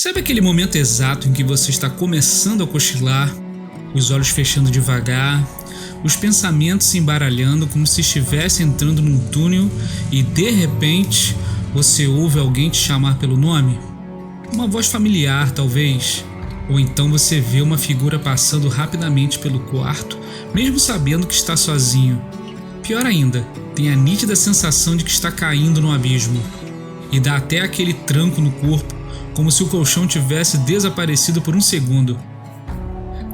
Sabe aquele momento exato em que você está começando a cochilar, os olhos fechando devagar, os pensamentos se embaralhando como se estivesse entrando num túnel e de repente você ouve alguém te chamar pelo nome? Uma voz familiar, talvez. Ou então você vê uma figura passando rapidamente pelo quarto, mesmo sabendo que está sozinho. Pior ainda, tem a nítida sensação de que está caindo no abismo. E dá até aquele tranco no corpo, como se o colchão tivesse desaparecido por um segundo.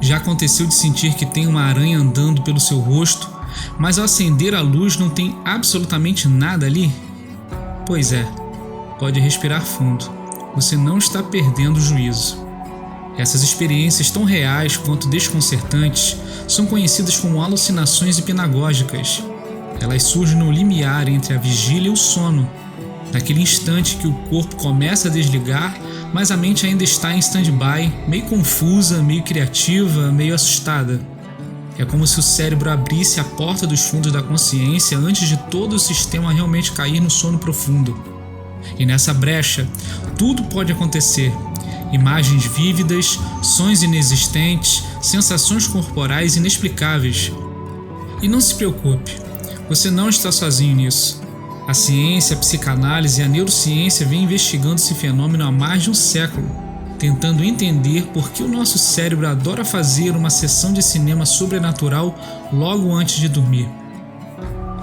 Já aconteceu de sentir que tem uma aranha andando pelo seu rosto, mas ao acender a luz não tem absolutamente nada ali? Pois é, pode respirar fundo. Você não está perdendo o juízo. Essas experiências tão reais quanto desconcertantes são conhecidas como alucinações hipnagógicas. Elas surgem no limiar entre a vigília e o sono, naquele instante que o corpo começa a desligar, mas a mente ainda está em stand-by, meio confusa, meio criativa, meio assustada. É como se o cérebro abrisse a porta dos fundos da consciência antes de todo o sistema realmente cair no sono profundo. E nessa brecha, tudo pode acontecer. Imagens vívidas, sonhos inexistentes, sensações corporais inexplicáveis. E não se preocupe, você não está sozinho nisso. A ciência, a psicanálise e a neurociência vêm investigando esse fenômeno há mais de um século, tentando entender por que o nosso cérebro adora fazer uma sessão de cinema sobrenatural logo antes de dormir.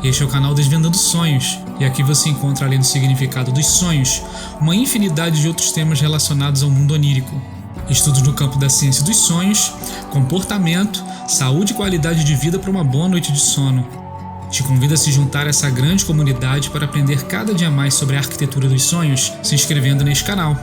Este é o canal Desvendando Sonhos, e aqui você encontra, além do significado dos sonhos, uma infinidade de outros temas relacionados ao mundo onírico. Estudos no campo da ciência dos sonhos, comportamento, saúde e qualidade de vida para uma boa noite de sono. Te convido a se juntar a essa grande comunidade para aprender cada dia mais sobre a arquitetura dos sonhos, se inscrevendo neste canal.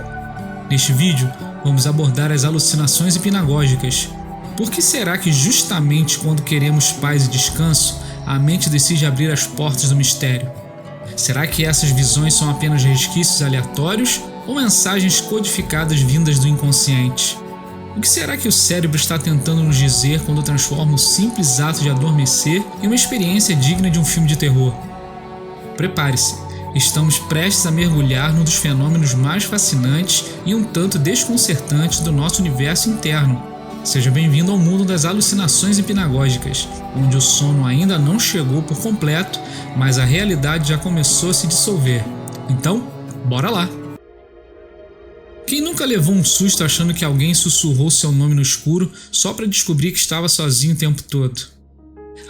Neste vídeo, vamos abordar as alucinações hipnagógicas. Por que será que justamente quando queremos paz e descanso, a mente decide abrir as portas do mistério? Será que essas visões são apenas resquícios aleatórios ou mensagens codificadas vindas do inconsciente? O que será que o cérebro está tentando nos dizer quando transforma o simples ato de adormecer em uma experiência digna de um filme de terror? Prepare-se, estamos prestes a mergulhar num dos fenômenos mais fascinantes e um tanto desconcertantes do nosso universo interno. Seja bem-vindo ao mundo das alucinações hipnagógicas, onde o sono ainda não chegou por completo, mas a realidade já começou a se dissolver. Então, bora lá! Quem nunca levou um susto achando que alguém sussurrou seu nome no escuro só para descobrir que estava sozinho o tempo todo?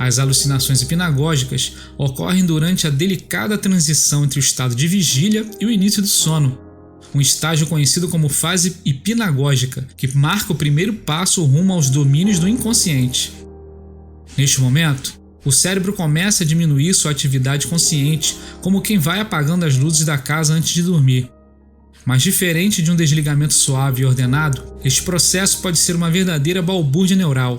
As alucinações hipnagógicas ocorrem durante a delicada transição entre o estado de vigília e o início do sono, um estágio conhecido como fase hipnagógica, que marca o primeiro passo rumo aos domínios do inconsciente. Neste momento, o cérebro começa a diminuir sua atividade consciente, como quem vai apagando as luzes da casa antes de dormir. Mas diferente de um desligamento suave e ordenado, este processo pode ser uma verdadeira balbúrdia neural.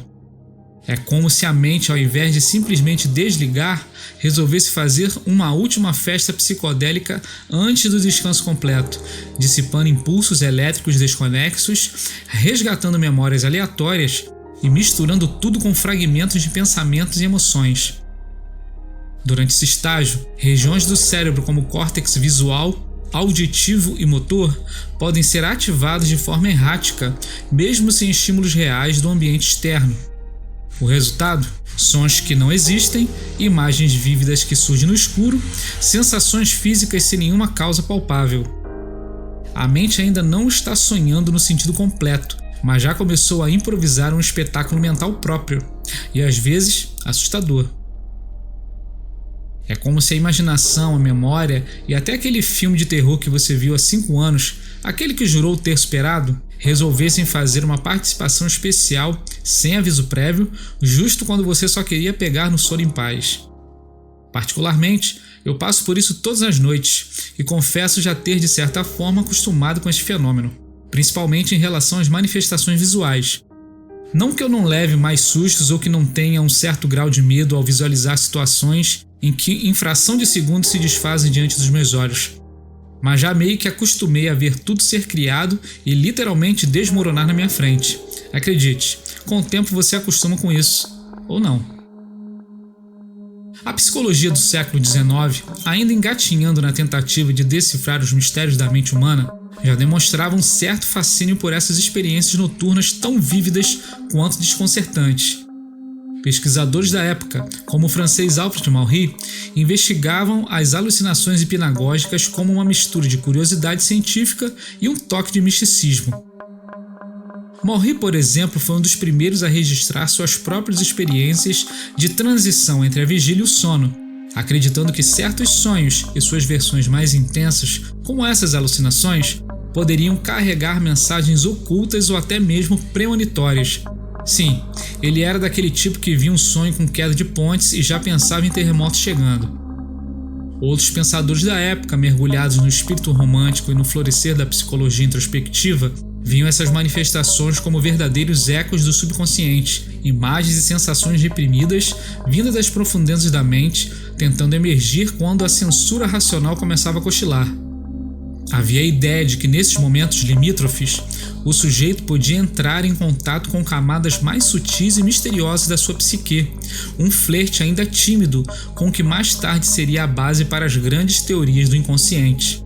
É como se a mente, ao invés de simplesmente desligar, resolvesse fazer uma última festa psicodélica antes do descanso completo, dissipando impulsos elétricos desconexos, resgatando memórias aleatórias e misturando tudo com fragmentos de pensamentos e emoções. Durante esse estágio, regiões do cérebro como o córtex visual, auditivo e motor podem ser ativados de forma errática, mesmo sem estímulos reais do ambiente externo. O resultado? Sons que não existem, imagens vívidas que surgem no escuro, sensações físicas sem nenhuma causa palpável. A mente ainda não está sonhando no sentido completo, mas já começou a improvisar um espetáculo mental próprio, e às vezes assustador. É como se a imaginação, a memória e até aquele filme de terror que você viu há 5 anos, aquele que jurou ter superado, resolvessem fazer uma participação especial, sem aviso prévio, justo quando você só queria pegar no sono em paz. Particularmente, eu passo por isso todas as noites e confesso já ter de certa forma acostumado com este fenômeno, principalmente em relação às manifestações visuais. Não que eu não leve mais sustos ou que não tenha um certo grau de medo ao visualizar situações em que em fração de segundos se desfazem diante dos meus olhos. Mas já meio que acostumei a ver tudo ser criado e literalmente desmoronar na minha frente. Acredite, com o tempo você acostuma com isso, ou não. A psicologia do século XIX, ainda engatinhando na tentativa de decifrar os mistérios da mente humana, já demonstrava um certo fascínio por essas experiências noturnas tão vívidas quanto desconcertantes. Pesquisadores da época, como o francês Alfred Maury, investigavam as alucinações hipnagógicas como uma mistura de curiosidade científica e um toque de misticismo. Maury, por exemplo, foi um dos primeiros a registrar suas próprias experiências de transição entre a vigília e o sono, acreditando que certos sonhos e suas versões mais intensas, como essas alucinações, poderiam carregar mensagens ocultas ou até mesmo premonitórias. Sim, ele era daquele tipo que via um sonho com queda de pontes e já pensava em terremotos chegando. Outros pensadores da época, mergulhados no espírito romântico e no florescer da psicologia introspectiva, viam essas manifestações como verdadeiros ecos do subconsciente, imagens e sensações reprimidas vindas das profundezas da mente, tentando emergir quando a censura racional começava a cochilar. Havia a ideia de que nesses momentos limítrofes, o sujeito podia entrar em contato com camadas mais sutis e misteriosas da sua psique, um flerte ainda tímido com o que mais tarde seria a base para as grandes teorias do inconsciente.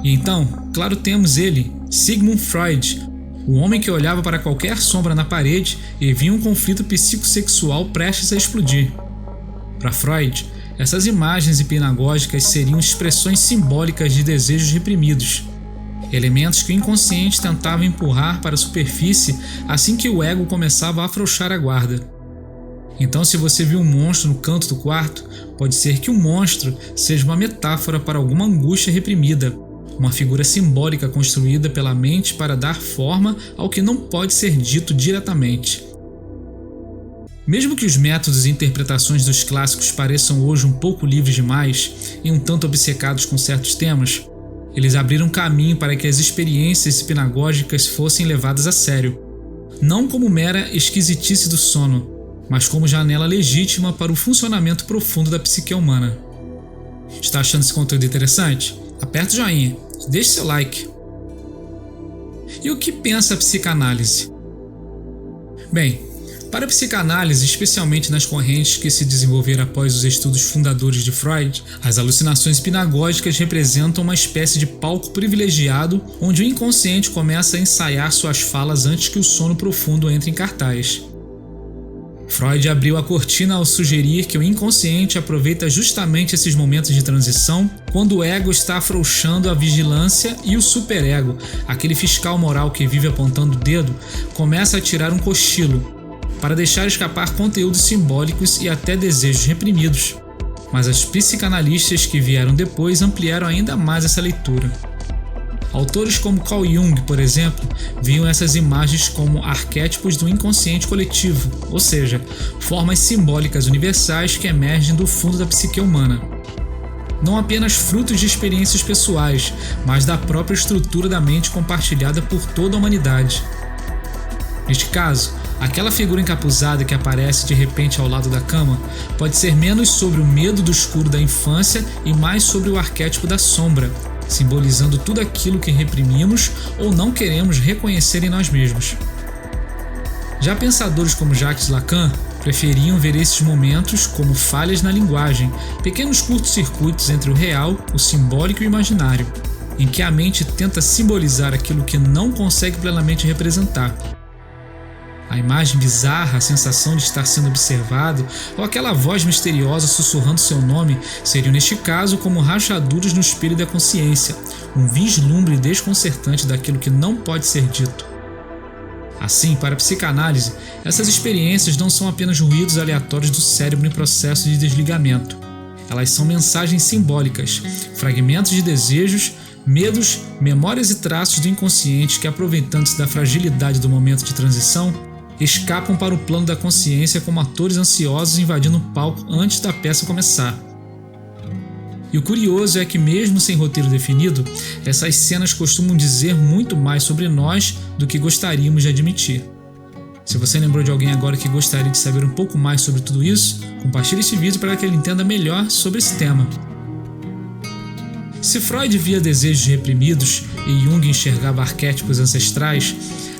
E então, claro, temos ele, Sigmund Freud, o homem que olhava para qualquer sombra na parede e via um conflito psicossexual prestes a explodir. Para Freud, essas imagens hipnagógicas seriam expressões simbólicas de desejos reprimidos, elementos que o inconsciente tentava empurrar para a superfície assim que o ego começava a afrouxar a guarda. Então, se você viu um monstro no canto do quarto, pode ser que o monstro seja uma metáfora para alguma angústia reprimida, uma figura simbólica construída pela mente para dar forma ao que não pode ser dito diretamente. Mesmo que os métodos e interpretações dos clássicos pareçam hoje um pouco livres demais e um tanto obcecados com certos temas, eles abriram caminho para que as experiências hipnagógicas fossem levadas a sério, não como mera esquisitice do sono, mas como janela legítima para o funcionamento profundo da psique humana. Está achando esse conteúdo interessante? Aperta o joinha, deixe seu like. E o que pensa a psicanálise? Bem, para a psicanálise, especialmente nas correntes que se desenvolveram após os estudos fundadores de Freud, as alucinações hipnagógicas representam uma espécie de palco privilegiado onde o inconsciente começa a ensaiar suas falas antes que o sono profundo entre em cartaz. Freud abriu a cortina ao sugerir que o inconsciente aproveita justamente esses momentos de transição quando o ego está afrouxando a vigilância e o superego, aquele fiscal moral que vive apontando o dedo, começa a tirar um cochilo, para deixar escapar conteúdos simbólicos e até desejos reprimidos. Mas as psicanalistas que vieram depois ampliaram ainda mais essa leitura. Autores como Carl Jung, por exemplo, viam essas imagens como arquétipos do inconsciente coletivo, ou seja, formas simbólicas universais que emergem do fundo da psique humana. Não apenas frutos de experiências pessoais, mas da própria estrutura da mente compartilhada por toda a humanidade. Neste caso, aquela figura encapuzada que aparece de repente ao lado da cama pode ser menos sobre o medo do escuro da infância e mais sobre o arquétipo da sombra, simbolizando tudo aquilo que reprimimos ou não queremos reconhecer em nós mesmos. Já pensadores como Jacques Lacan preferiam ver esses momentos como falhas na linguagem, pequenos curtos-circuitos entre o real, o simbólico e o imaginário, em que a mente tenta simbolizar aquilo que não consegue plenamente representar. A imagem bizarra, a sensação de estar sendo observado ou aquela voz misteriosa sussurrando seu nome seriam neste caso como rachaduras no espelho da consciência, um vislumbre desconcertante daquilo que não pode ser dito. Assim, para a psicanálise, essas experiências não são apenas ruídos aleatórios do cérebro em processo de desligamento. Elas são mensagens simbólicas, fragmentos de desejos, medos, memórias e traços do inconsciente que, aproveitando-se da fragilidade do momento de transição, escapam para o plano da consciência como atores ansiosos invadindo o palco antes da peça começar. E o curioso é que, mesmo sem roteiro definido, essas cenas costumam dizer muito mais sobre nós do que gostaríamos de admitir. Se você lembrou de alguém agora que gostaria de saber um pouco mais sobre tudo isso, compartilhe este vídeo para que ele entenda melhor sobre esse tema. Se Freud via desejos reprimidos e Jung enxergava arquétipos ancestrais,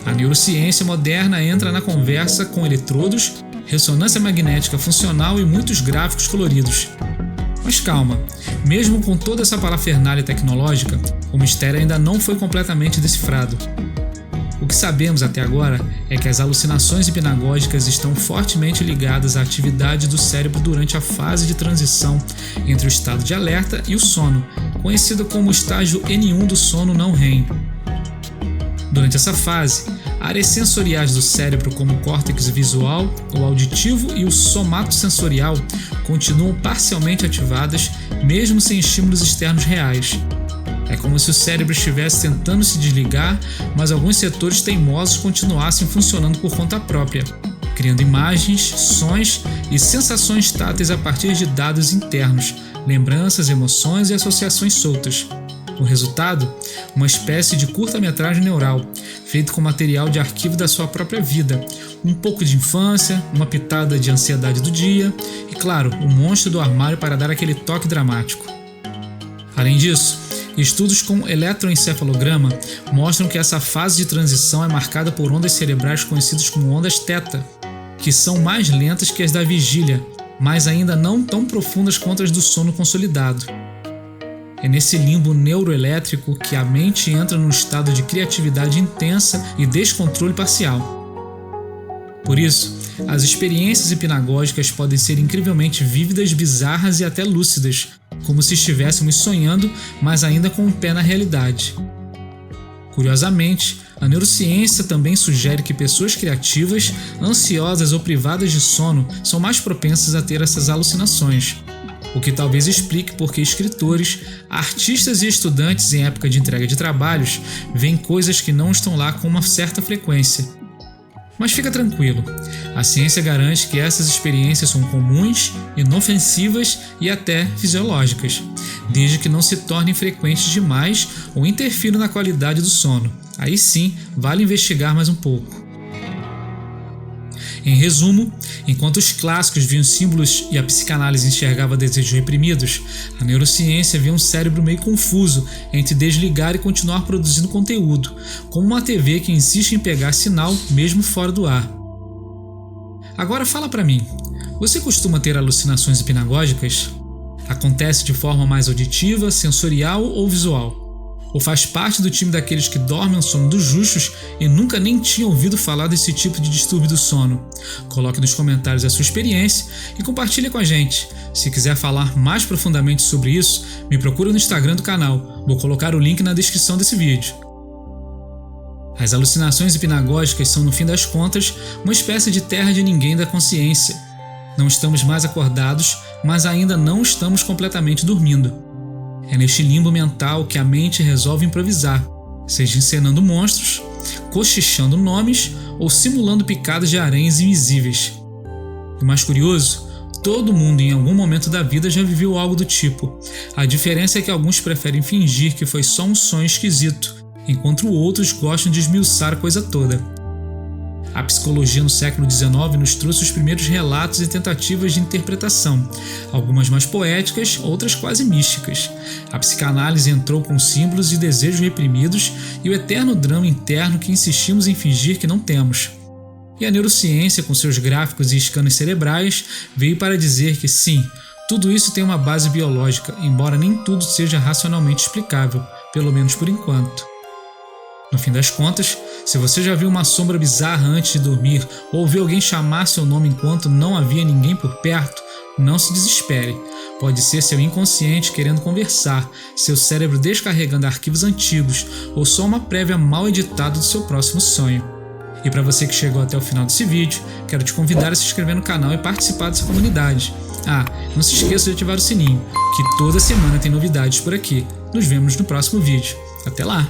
a neurociência moderna entra na conversa com eletrodos, ressonância magnética funcional e muitos gráficos coloridos. Mas calma, mesmo com toda essa parafernália tecnológica, O mistério ainda não foi completamente decifrado. O que sabemos até agora é que as alucinações hipnagógicas estão fortemente ligadas à atividade do cérebro durante a fase de transição entre o estado de alerta e o sono, conhecido como o estágio N1 do sono não REM. Durante essa fase, áreas sensoriais do cérebro como o córtex visual, o auditivo e o somatosensorial continuam parcialmente ativadas mesmo sem estímulos externos reais. É como se o cérebro estivesse tentando se desligar, mas alguns setores teimosos continuassem funcionando por conta própria, criando imagens, sons e sensações táteis a partir de dados internos, lembranças, emoções e associações soltas. O resultado? Uma espécie de curta-metragem neural, feito com material de arquivo da sua própria vida, um pouco de infância, uma pitada de ansiedade do dia e, claro, o monstro do armário para dar aquele toque dramático. Além disso, estudos com eletroencefalograma mostram que essa fase de transição é marcada por ondas cerebrais conhecidas como ondas θ, que são mais lentas que as da vigília, mas ainda não tão profundas quanto as do sono consolidado. É nesse limbo neuroelétrico que a mente entra num estado de criatividade intensa e descontrole parcial. Por isso, as experiências hipnagógicas podem ser incrivelmente vívidas, bizarras e até lúcidas, como se estivéssemos sonhando, mas ainda com um pé na realidade. Curiosamente, a neurociência também sugere que pessoas criativas, ansiosas ou privadas de sono são mais propensas a ter essas alucinações, o que talvez explique por que escritores, artistas e estudantes em época de entrega de trabalhos veem coisas que não estão lá com uma certa frequência. Mas fica tranquilo, a ciência garante que essas experiências são comuns, inofensivas e até fisiológicas, desde que não se tornem frequentes demais ou interfiram na qualidade do sono. Aí sim, vale investigar mais um pouco. Em resumo, enquanto os clássicos viam símbolos e a psicanálise enxergava desejos reprimidos, a neurociência via um cérebro meio confuso entre desligar e continuar produzindo conteúdo, como uma TV que insiste em pegar sinal mesmo fora do ar. Agora fala pra mim, você costuma ter alucinações hipnagógicas? Acontece de forma mais auditiva, sensorial ou visual? Ou faz parte do time daqueles que dormem o sono dos justos e nunca nem tinham ouvido falar desse tipo de distúrbio do sono? Coloque nos comentários a sua experiência e compartilhe com a gente. Se quiser falar mais profundamente sobre isso, me procura no Instagram do canal. Vou colocar o link na descrição desse vídeo. As alucinações hipnagógicas são, no fim das contas, uma espécie de terra de ninguém da consciência. Não estamos mais acordados, mas ainda não estamos completamente dormindo. É neste limbo mental que a mente resolve improvisar, seja encenando monstros, cochichando nomes ou simulando picadas de aranhas invisíveis. E o mais curioso, todo mundo em algum momento da vida já viveu algo do tipo. A diferença é que alguns preferem fingir que foi só um sonho esquisito, enquanto outros gostam de esmiuçar a coisa toda. A psicologia no século XIX nos trouxe os primeiros relatos e tentativas de interpretação, algumas mais poéticas, outras quase místicas. A psicanálise entrou com símbolos e desejos reprimidos e o eterno drama interno que insistimos em fingir que não temos. E a neurociência, com seus gráficos e scanners cerebrais, veio para dizer que sim, tudo isso tem uma base biológica, embora nem tudo seja racionalmente explicável, pelo menos por enquanto. No fim das contas, se você já viu uma sombra bizarra antes de dormir ou ouviu alguém chamar seu nome enquanto não havia ninguém por perto, não se desespere. Pode ser seu inconsciente querendo conversar, seu cérebro descarregando arquivos antigos ou só uma prévia mal editada do seu próximo sonho. E para você que chegou até o final desse vídeo, quero te convidar a se inscrever no canal e participar dessa comunidade. Não se esqueça de ativar o sininho, que toda semana tem novidades por aqui. Nos vemos no próximo vídeo. Até lá!